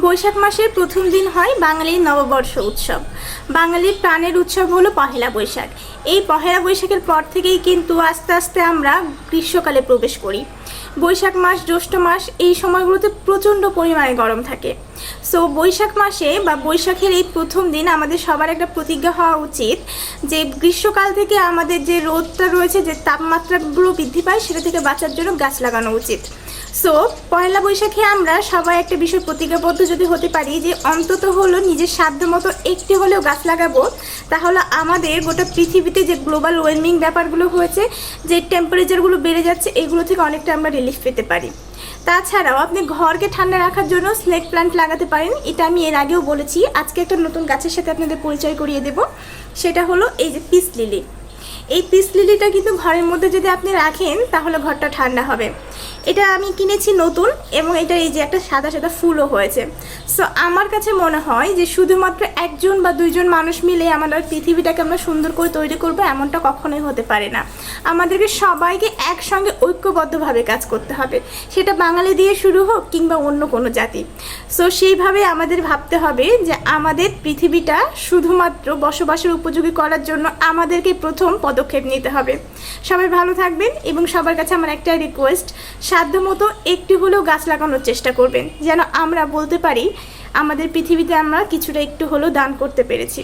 বৈশাখ মাসের প্রথম দিন হয় বাঙালির নববর্ষ উৎসব। বাঙালির প্রাণের উৎসব হলো পহেলা বৈশাখ। এই পহেলা বৈশাখের পর থেকেই কিন্তু আস্তে আস্তে আমরা গ্রীষ্মকালে প্রবেশ করি। বৈশাখ মাস, জ্যৈষ্ঠ মাস এই সময়গুলোতে প্রচণ্ড পরিমাণে গরম থাকে। সো বৈশাখ মাসে বা বৈশাখের এই প্রথম দিন আমাদের সবার একটা প্রতিজ্ঞা হওয়া উচিত যে গ্রীষ্মকাল থেকে আমাদের যে রোদটা রয়েছে, যে তাপমাত্রাগুলো বৃদ্ধি পায়, সেটা থেকে বাঁচার জন্য গাছ লাগানো উচিত। সো পয়লা বৈশাখে আমরা সবাই একটা বিষয় প্রতিজ্ঞাবদ্ধ যদি হতে পারি যে অন্তত হলো নিজের সাধ্য মতো একটি হলেও গাছ লাগাবো, তাহলে আমাদের গোটা পৃথিবীতে যে গ্লোবাল ওয়ার্মিং ব্যাপারগুলো হয়েছে, যে টেম্পারেচারগুলো বেড়ে যাচ্ছে, এগুলো থেকে অনেকটা আমরা রিলিফ পেতে পারি। তাছাড়াও আপনি ঘরকে ঠান্ডা রাখার জন্য স্নেক প্ল্যান্ট লাগাতে পারেন। এটা আমি এর আগেও বলেছি। আজকে একটা নতুন গাছের সাথে আপনাদের পরিচয় করিয়ে দেব। সেটা হলো এই যে পিস লিলি। এই পিস লিলিটা কিন্তু ঘরের মধ্যে যদি আপনি রাখেন তাহলে ঘরটা ঠান্ডা হবে। এটা আমি কিনেছি নতুন, এবং এটা এই যে একটা সাদা সাদা ফুলও হয়েছে। সো আমার কাছে মনে হয় যে শুধুমাত্র একজন বা দুইজন মানুষ মিলে আমাদের পৃথিবীটাকে আমরা সুন্দর করে তৈরি করবো, এমনটা কখনোই হতে পারে না। আমাদেরকে সবাইকে একসঙ্গে ঐক্যবদ্ধভাবে কাজ করতে হবে, সেটা বাঙালি দিয়ে শুরু হোক কিংবা অন্য কোনো জাতি। সো সেইভাবে আমাদের ভাবতে হবে যে আমাদের পৃথিবীটা শুধুমাত্র বসবাসের উপযোগী করার জন্য আমাদেরকে প্রথম পদক্ষেপ নিতে হবে। সবাই ভালো থাকবেন, এবং সবার কাছে আমার একটা রিকোয়েস্ট, সাধ্যমতো একটি হলেও গাছ লাগানোর চেষ্টা করবেন, যেন আমরা বলতে পারি আমাদের পৃথিবীতে আমরা কিছুটা একটু হলেও দান করতে পেরেছি।